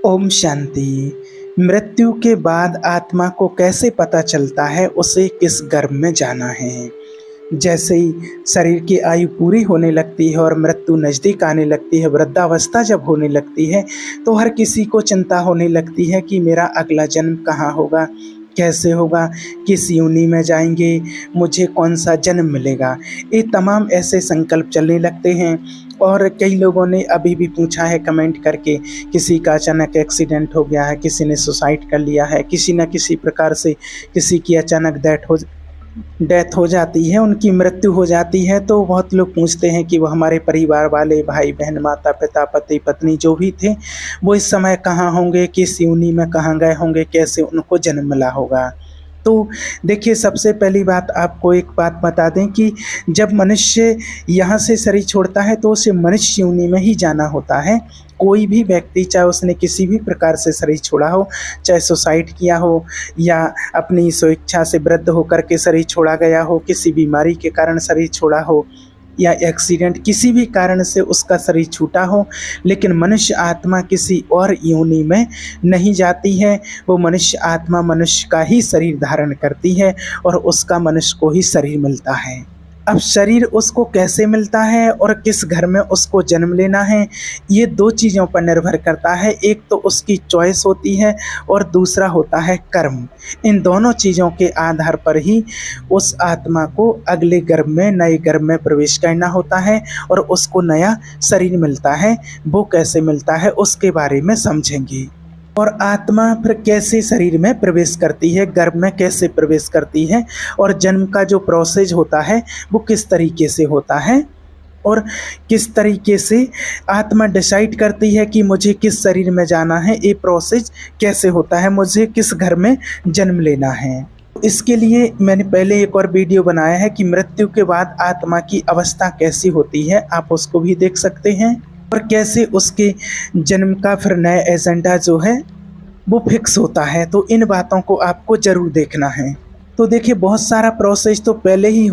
ओम शांति। मृत्यु के बाद आत्मा को कैसे पता चलता है उसे किस गर्भ में जाना है। जैसे ही शरीर की आयु पूरी होने लगती है और मृत्यु नज़दीक आने लगती है, वृद्धावस्था जब होने लगती है, तो हर किसी को चिंता होने लगती है कि मेरा अगला जन्म कहाँ होगा, कैसे होगा, किस योनि में जाएंगे, मुझे कौन सा जन्म मिलेगा। ये तमाम ऐसे संकल्प चलने लगते हैं। और कई लोगों ने अभी भी पूछा है कमेंट करके, किसी का अचानक एक्सीडेंट हो गया है, किसी ने सुसाइड कर लिया है, किसी न किसी प्रकार से किसी की अचानक डेथ हो जाती है, उनकी मृत्यु हो जाती है। तो बहुत लोग पूछते हैं कि वो हमारे परिवार वाले, भाई बहन, माता पिता, पति पत्नी जो भी थे, वो इस समय कहाँ होंगे, किस योनि में कहाँ गए होंगे, कैसे उनको जन्म मिला होगा। तो देखिए, सबसे पहली बात आपको एक बात बता दें कि जब मनुष्य यहाँ से शरीर छोड़ता है तो उसे मनुष्य योनि में ही जाना होता है। कोई भी व्यक्ति, चाहे उसने किसी भी प्रकार से शरीर छोड़ा हो, चाहे सुसाइड किया हो या अपनी स्वेच्छा से वृद्ध होकर के शरीर छोड़ा गया हो, किसी बीमारी के कारण शरीर छोड़ा हो या एक्सीडेंट, किसी भी कारण से उसका शरीर छूटा हो, लेकिन मनुष्य आत्मा किसी और योनि में नहीं जाती है। वो मनुष्य आत्मा मनुष्य का ही शरीर धारण करती है और उसका मनुष्य को ही शरीर मिलता है। अब शरीर उसको कैसे मिलता है और किस घर में उसको जन्म लेना है, ये दो चीज़ों पर निर्भर करता है। एक तो उसकी चॉइस होती है और दूसरा होता है कर्म। इन दोनों चीज़ों के आधार पर ही उस आत्मा को अगले गर्भ में, नए गर्भ में प्रवेश करना होता है और उसको नया शरीर मिलता है। वो कैसे मिलता है उसके बारे में समझेंगे। और आत्मा फिर कैसे शरीर में प्रवेश करती है, गर्भ में कैसे प्रवेश करती है, और जन्म का जो प्रोसेस होता है वो किस तरीके से होता है, और किस तरीके से आत्मा डिसाइड करती है कि मुझे किस शरीर में जाना है, ये प्रोसेस कैसे होता है, मुझे किस घर में जन्म लेना है। इसके लिए मैंने पहले एक और वीडियो बनाया है कि मृत्यु के बाद आत्मा की अवस्था कैसी होती है, आप उसको भी देख सकते हैं, और कैसे उसके जन्म का फिर नया एजेंडा जो है वो फिक्स होता है। तो इन बातों को आपको ज़रूर देखना है। तो देखिए, बहुत सारा प्रोसेस तो पहले ही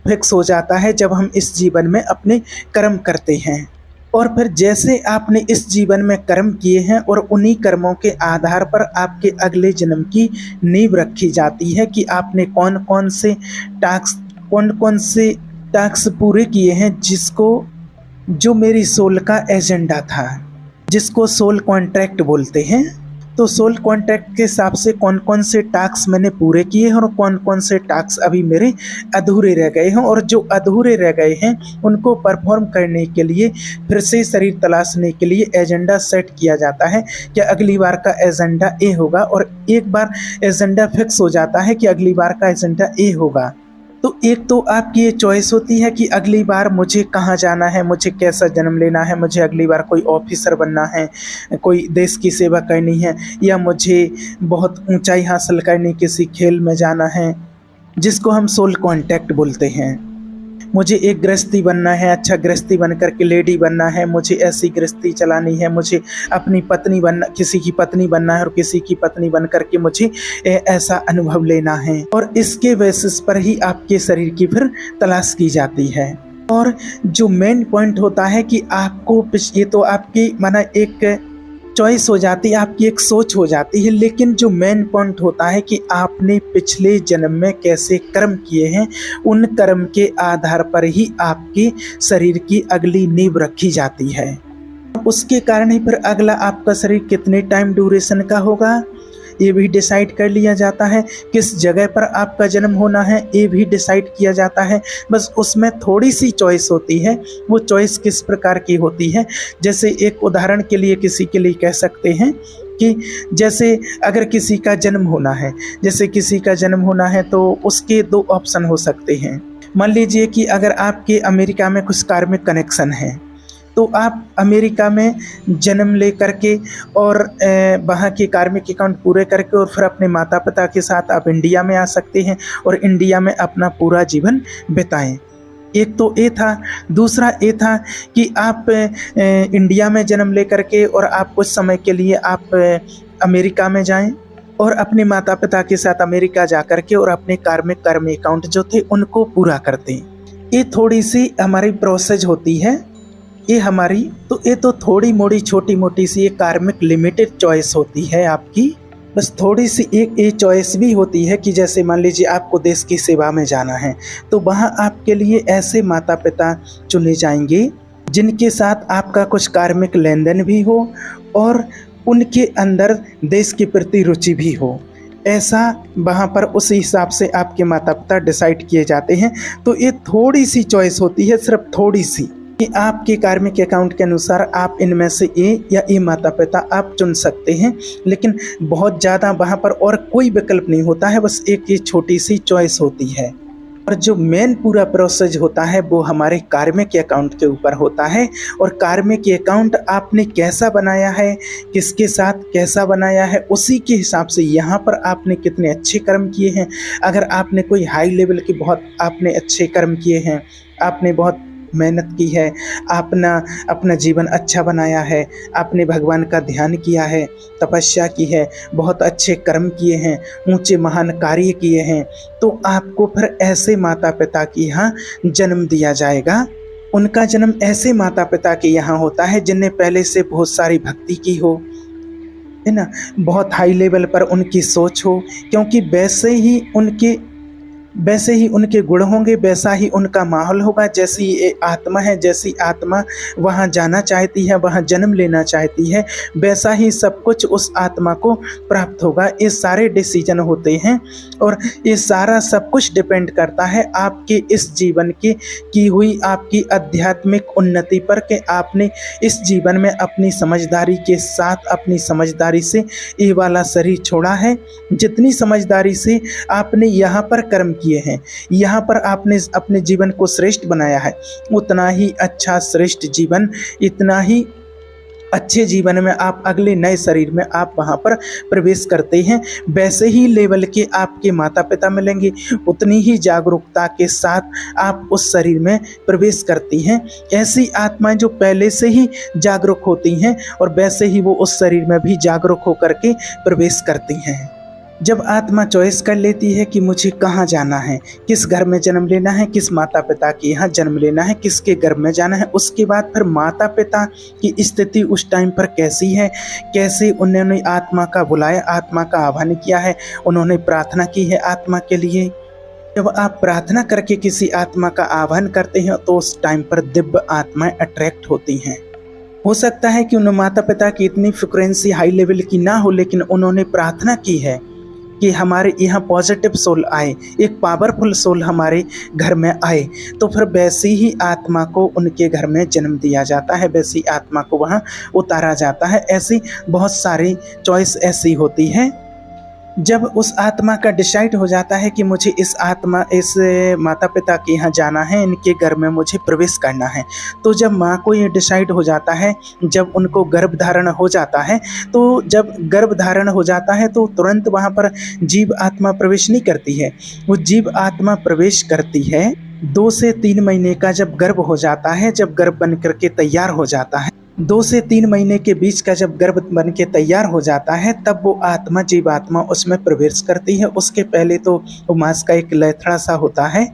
फिक्स हो जाता है जब हम इस जीवन में अपने कर्म करते हैं। और फिर जैसे आपने इस जीवन में कर्म किए हैं और उन्हीं कर्मों के आधार पर आपके अगले जन्म की नींव रखी जाती है कि आपने कौन कौन से टास्क पूरे किए हैं, जो मेरी सोल का एजेंडा था, जिसको सोल कॉन्ट्रैक्ट बोलते हैं। तो सोल कॉन्ट्रैक्ट के हिसाब से कौन कौन से टास्क मैंने पूरे किए हैं और कौन कौन से टास्क अभी मेरे अधूरे रह गए हैं, और जो अधूरे रह गए हैं उनको परफॉर्म करने के लिए फिर से शरीर तलाशने के लिए एजेंडा सेट किया जाता है कि अगली बार का एजेंडा ए होगा। और एक बार एजेंडा फिक्स हो जाता है कि अगली बार का एजेंडा ए होगा, तो एक तो आपकी ये चॉइस होती है कि अगली बार मुझे कहाँ जाना है, मुझे कैसा जन्म लेना है, मुझे अगली बार कोई ऑफिसर बनना है, कोई देश की सेवा करनी है, या मुझे बहुत ऊंचाई हासिल करने किसी खेल में जाना है, जिसको हम सोल कॉन्टैक्ट बोलते हैं। मुझे एक गृहस्थी बनना है, अच्छा गृहस्थी बन करके लेडी बनना है, मुझे ऐसी गृहस्थी चलानी है, मुझे अपनी पत्नी बनना, किसी की पत्नी बनना है और किसी की पत्नी बन करके मुझे ऐसा अनुभव लेना है। और इसके बेसिस पर ही आपके शरीर की फिर तलाश की जाती है। और जो मेन पॉइंट होता है कि आपको, ये तो आपकी माना एक चॉइस हो जाती है, आपकी एक सोच हो जाती है, लेकिन जो मेन पॉइंट होता है कि आपने पिछले जन्म में कैसे कर्म किए हैं, उन कर्म के आधार पर ही आपके शरीर की अगली नींव रखी जाती है। उसके कारण ही फिर अगला आपका शरीर कितने टाइम ड्यूरेशन का होगा ये भी डिसाइड कर लिया जाता है। किस जगह पर आपका जन्म होना है ये भी डिसाइड किया जाता है। बस उसमें थोड़ी सी चॉइस होती है। वो चॉइस किस प्रकार की होती है, जैसे एक उदाहरण के लिए किसी के लिए कह सकते हैं कि जैसे अगर किसी का जन्म होना है तो उसके दो ऑप्शन हो सकते हैं। मान लीजिए कि अगर आपके अमेरिका में कुछ कार्मिक कनेक्शन है, तो आप अमेरिका में जन्म ले करके और वहाँ के कार्मिक अकाउंट पूरे करके और फिर अपने माता पिता के साथ आप इंडिया में आ सकते हैं और इंडिया में अपना पूरा जीवन बिताएं। एक तो ये था। दूसरा ये था कि आप इंडिया में जन्म ले करके और आप कुछ समय के लिए आप अमेरिका में जाएं और अपने माता पिता के साथ अमेरिका जा कर के और अपने कार्मिक अकाउंट जो थे उनको पूरा करते हैं। ये थोड़ी सी हमारी प्रोसेस होती है ये तो थोड़ी मोड़ी छोटी मोटी सी एक कार्मिक लिमिटेड चॉइस होती है आपकी। बस थोड़ी सी एक ये चॉइस भी होती है कि जैसे मान लीजिए आपको देश की सेवा में जाना है, तो वहाँ आपके लिए ऐसे माता पिता चुने जाएंगे जिनके साथ आपका कुछ कार्मिक लेन देन भी हो और उनके अंदर देश के प्रति रुचि भी हो। ऐसा वहाँ पर उस हिसाब से आपके माता पिता डिसाइड किए जाते हैं। तो ये थोड़ी सी चॉइस होती है, सिर्फ थोड़ी सी, कि आपके कार्मिक अकाउंट के अनुसार आप इनमें से ए या ए माता पिता आप चुन सकते हैं। लेकिन बहुत ज़्यादा वहाँ पर और कोई विकल्प नहीं होता है, बस एक ये छोटी सी चॉइस होती है। और जो मेन पूरा प्रोसेस होता है वो हमारे कार्मिक अकाउंट के ऊपर होता है। और कार्मिक अकाउंट आपने कैसा बनाया है, किसके साथ कैसा बनाया है, उसी के हिसाब से यहाँ पर आपने कितने अच्छे कर्म किए हैं। अगर आपने कोई हाई लेवल के बहुत आपने अच्छे कर्म किए हैं, आपने बहुत मेहनत की है, अपना जीवन अच्छा बनाया है, आपने भगवान का ध्यान किया है, तपस्या की है, बहुत अच्छे कर्म किए हैं, ऊंचे महान कार्य किए हैं, तो आपको फिर ऐसे माता पिता के यहाँ जन्म दिया जाएगा। उनका जन्म ऐसे माता पिता के यहाँ होता है जिनने पहले से बहुत सारी भक्ति की हो, है ना, बहुत हाई लेवल पर उनकी सोच हो, क्योंकि वैसे ही उनके गुण होंगे, वैसा ही उनका माहौल होगा। जैसी ये आत्मा है, जैसी आत्मा वहाँ जाना चाहती है, वहाँ जन्म लेना चाहती है, वैसा ही सब कुछ उस आत्मा को प्राप्त होगा। ये सारे डिसीजन होते हैं और ये सारा सब कुछ डिपेंड करता है आपके इस जीवन की हुई आपकी आध्यात्मिक उन्नति पर, कि आपने इस जीवन में अपनी समझदारी के साथ, अपनी समझदारी से ये वाला शरीर छोड़ा है। जितनी समझदारी से आपने यहाँ पर कर्म किए हैं, यहाँ पर आपने अपने जीवन को श्रेष्ठ बनाया है, उतना ही अच्छा श्रेष्ठ जीवन, इतना ही अच्छे जीवन में आप अगले नए शरीर में आप वहाँ पर प्रवेश करते हैं। वैसे ही लेवल के आपके माता पिता मिलेंगे, उतनी ही जागरूकता के साथ आप उस शरीर में प्रवेश करती हैं। ऐसी आत्माएं जो पहले से ही जागरूक होती हैं और वैसे ही वो उस शरीर में भी जागरूक होकर के प्रवेश करती हैं। जब आत्मा चॉइस कर लेती है कि मुझे कहाँ जाना है, किस घर में जन्म लेना है, किस माता पिता के यहाँ जन्म लेना है, किसके घर में जाना है, उसके बाद फिर माता पिता की स्थिति उस टाइम पर कैसी है, कैसे उन्होंने आत्मा का बुलाया, आत्मा का आह्वान किया है, उन्होंने प्रार्थना की है आत्मा के लिए। जब आप प्रार्थना करके किसी आत्मा का आह्वान करते हैं तो उस टाइम पर दिव्य आत्माएं अट्रैक्ट होती हैं। हो सकता है कि उन माता पिता की इतनी फ्रिक्वेंसी हाई लेवल की ना हो, लेकिन उन्होंने प्रार्थना की है कि हमारे यहाँ पॉजिटिव सोल आए, एक पावरफुल सोल हमारे घर में आए, तो फिर वैसी ही आत्मा को उनके घर में जन्म दिया जाता है, वैसी आत्मा को वहाँ उतारा जाता है। ऐसी बहुत सारी चॉइस ऐसी होती है। जब उस आत्मा का डिसाइड हो जाता है कि मुझे इस माता पिता के यहाँ जाना है, इनके घर में मुझे प्रवेश करना है, तो जब माँ को ये डिसाइड हो जाता है, जब उनको गर्भ धारण हो जाता है, तो जब गर्भ धारण हो जाता है तो तुरंत वहाँ पर जीव आत्मा प्रवेश नहीं करती है। वो जीव आत्मा प्रवेश करती है 2 से 3 महीने का जब गर्भ हो जाता है, जब गर्भ बन करके तैयार हो जाता है, 2 से 3 महीने के बीच का जब गर्भ बन के तैयार हो जाता है, तब वो आत्मा जीव आत्मा उसमें प्रवेश करती है। उसके पहले तो वो मांस का एक लथड़ा सा होता है,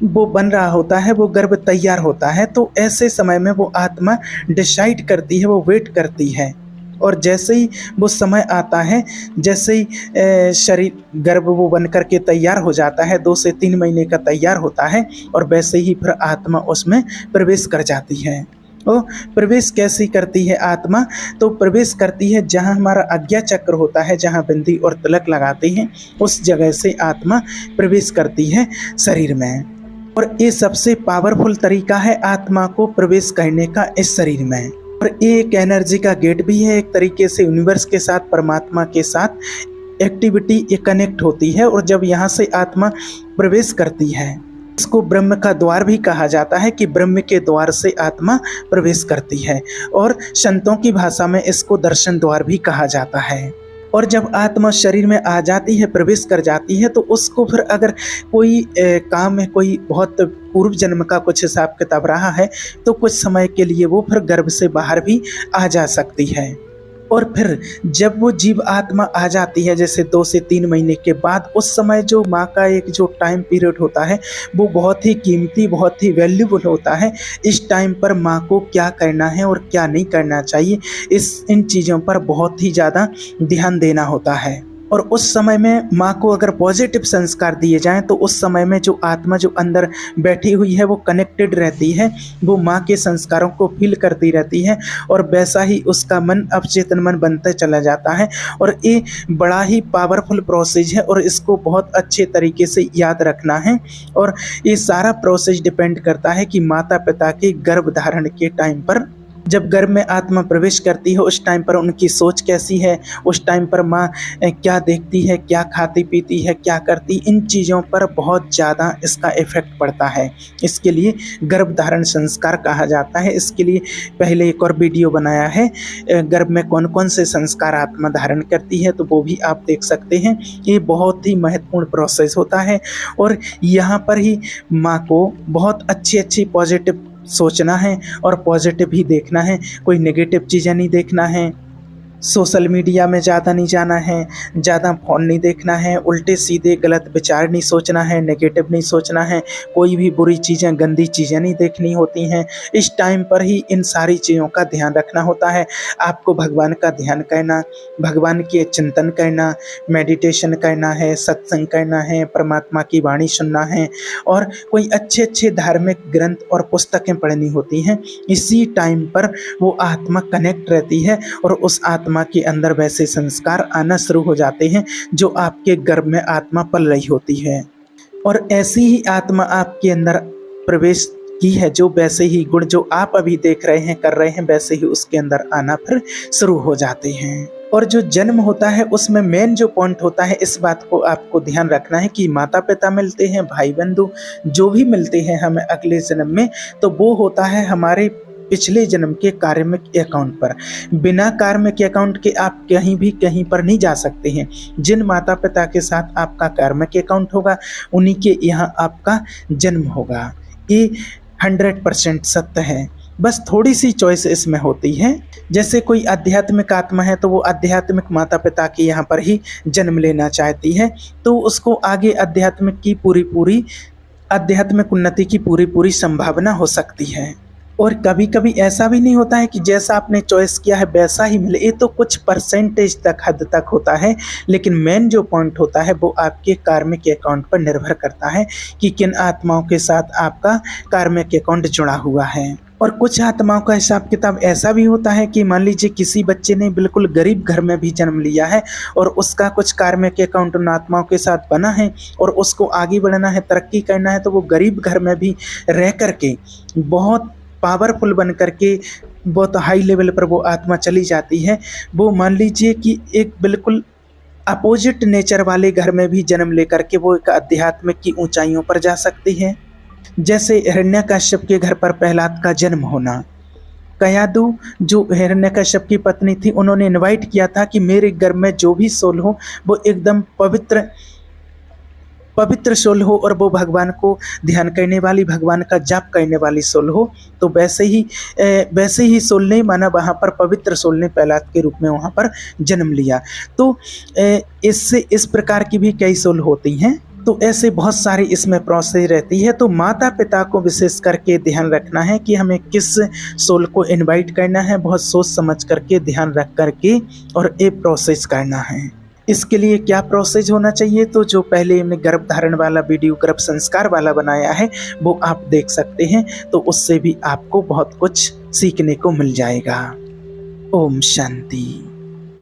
वो बन रहा होता है, वो गर्भ तैयार होता है। तो ऐसे समय में वो आत्मा डिसाइड करती है, वो वेट करती है। और जैसे ही वो समय आता है, जैसे ही शरीर गर्भ वो बन करके तैयार हो जाता है, 2 से 3 महीने का तैयार होता है, और वैसे ही फिर आत्मा उसमें प्रवेश कर जाती है। वो प्रवेश कैसी करती है आत्मा? तो प्रवेश करती है जहाँ हमारा आज्ञा चक्र होता है, जहाँ बिंदी और तिलक लगाते हैं, उस जगह से आत्मा प्रवेश करती है शरीर में। और ये सबसे पावरफुल तरीका है आत्मा को प्रवेश करने का इस शरीर में। और ये एक एनर्जी का गेट भी है, एक तरीके से यूनिवर्स के साथ, परमात्मा के साथ एक्टिविटी ये कनेक्ट होती है। और जब यहाँ से आत्मा प्रवेश करती है, इसको ब्रह्म का द्वार भी कहा जाता है, कि ब्रह्म के द्वार से आत्मा प्रवेश करती है। और संतों की भाषा में इसको दर्शन द्वार भी कहा जाता है। और जब आत्मा शरीर में आ जाती है, प्रवेश कर जाती है, तो उसको फिर अगर कोई काम में कोई बहुत पूर्व जन्म का कुछ हिसाब किताब रहा है, तो कुछ समय के लिए वो फिर गर्भ से बाहर भी आ जा सकती है। और फिर जब वो जीव आत्मा आ जाती है जैसे 2 से 3 महीने के बाद, उस समय जो माँ का एक जो टाइम पीरियड होता है वो बहुत ही कीमती, बहुत ही वैल्यूबल होता है। इस टाइम पर माँ को क्या करना है और क्या नहीं करना चाहिए, इन चीज़ों पर बहुत ही ज़्यादा ध्यान देना होता है। और उस समय में माँ को अगर पॉजिटिव संस्कार दिए जाएं तो उस समय में जो आत्मा जो अंदर बैठी हुई है वो कनेक्टेड रहती है, वो माँ के संस्कारों को फील करती रहती है और वैसा ही उसका मन अवचेतन मन बनते चला जाता है। और ये बड़ा ही पावरफुल प्रोसेस है और इसको बहुत अच्छे तरीके से याद रखना है। और ये सारा प्रोसेस डिपेंड करता है कि माता पिता के गर्भ धारण के टाइम पर, जब गर्भ में आत्मा प्रवेश करती है उस टाइम पर उनकी सोच कैसी है, उस टाइम पर माँ क्या देखती है, क्या खाती पीती है, क्या करती, इन चीज़ों पर बहुत ज़्यादा इसका इफ़ेक्ट पड़ता है। इसके लिए गर्भ धारण संस्कार कहा जाता है। इसके लिए पहले एक और वीडियो बनाया है, गर्भ में कौन कौन से संस्कार आत्मा धारण करती है, तो वो भी आप देख सकते हैं। ये बहुत ही महत्वपूर्ण प्रोसेस होता है और यहाँ पर ही माँ को बहुत अच्छी पॉजिटिव सोचना है और पॉजिटिव ही देखना है, कोई नेगेटिव चीज़ें नहीं देखना है। सोशल मीडिया में ज़्यादा नहीं जाना है, ज़्यादा फ़ोन नहीं देखना है, उल्टे सीधे गलत विचार नहीं सोचना है, नेगेटिव नहीं सोचना है, कोई भी बुरी चीज़ें, गंदी चीज़ें नहीं देखनी होती हैं। इस टाइम पर ही इन सारी चीज़ों का ध्यान रखना होता है। आपको भगवान का ध्यान करना, भगवान के चिंतन करना, मेडिटेशन करना है, सत्संग करना है, परमात्मा की वाणी सुनना है और कोई अच्छे धार्मिक ग्रंथ और पुस्तकें पढ़नी होती हैं। इसी टाइम पर वो आत्मा कनेक्ट रहती है और उस आत्मा के अंदर वैसे संस्कार आना शुरू हो जाते हैं जो आपके गर्भ में आत्मा पल रही होती है। और ऐसी ही आत्मा आपके अंदर प्रवेश की है जो वैसे ही गुण जो आप अभी देख रहे हैं, कर रहे हैं, वैसे ही उसके अंदर आना फिर शुरू हो जाते हैं। और जो जन्म होता है उसमें मेन जो पॉइंट होता है, इस बात को आपको ध्यान रखना है कि माता पिता मिलते हैं, भाई बंधु जो भी मिलते हैं हमें अगले जन्म में, तो वो होता है हमारे पिछले जन्म के कार्मिक अकाउंट पर। बिना कार्मिक अकाउंट के आप कहीं पर नहीं जा सकते हैं। जिन माता पिता के साथ आपका कार्मिक अकाउंट होगा उन्हीं के यहाँ आपका जन्म होगा। ये 100% सत्य है। बस थोड़ी सी चॉइस इसमें होती है। जैसे कोई आध्यात्मिक आत्मा है तो वो आध्यात्मिक माता पिता के यहाँ पर ही जन्म लेना चाहती है, तो उसको आगे आध्यात्मिक उन्नति की पूरी संभावना हो सकती है। और कभी कभी ऐसा भी नहीं होता है कि जैसा आपने चॉइस किया है वैसा ही मिले, ये तो कुछ परसेंटेज तक हद तक होता है। लेकिन मेन जो पॉइंट होता है वो आपके कार्मिक अकाउंट पर निर्भर करता है कि किन आत्माओं के साथ आपका कार्मिक अकाउंट जुड़ा हुआ है। और कुछ आत्माओं का हिसाब किताब ऐसा भी होता है कि मान लीजिए किसी बच्चे ने बिल्कुल गरीब घर में भी जन्म लिया है और उसका कुछ कार्मिक अकाउंट उन आत्माओं के साथ बना है और उसको आगे बढ़ना है, तरक्की करना है, तो वो गरीब घर में भी रह करके बहुत पावरफुल बन करके बहुत हाई लेवल पर वो आत्मा चली जाती है। वो मान लीजिए कि एक बिल्कुल अपोजिट नेचर वाले घर में भी जन्म लेकर के वो एक आध्यात्मिक की ऊंचाइयों पर जा सकती है। जैसे हिरण्यकश्यप के घर पर प्रहलाद का जन्म होना। कयादु जो हिरण्यकश्यप की पत्नी थी, उन्होंने इनवाइट किया था कि मेरे घर में जो भी सोल हो वो एकदम पवित्र सोल हो और वो भगवान को ध्यान करने वाली, भगवान का जाप करने वाली सोल हो। तो वैसे ही सोल ने माना वहाँ पर पवित्र सोल ने प्रहलाद के रूप में वहाँ पर जन्म लिया। तो इससे इस प्रकार की भी कई सोल होती हैं। तो ऐसे बहुत सारी इसमें प्रोसेस रहती है। तो माता पिता को विशेष करके ध्यान रखना है कि हमें किस सोल को इनवाइट करना है, बहुत सोच समझ करके ध्यान रख करके और ये प्रोसेस करना है। इसके लिए क्या प्रोसेस होना चाहिए, तो जो पहले हमने गर्भ धारण वाला वीडियो, गर्भ संस्कार वाला बनाया है वो आप देख सकते हैं, तो उससे भी आपको बहुत कुछ सीखने को मिल जाएगा। ओम शांति।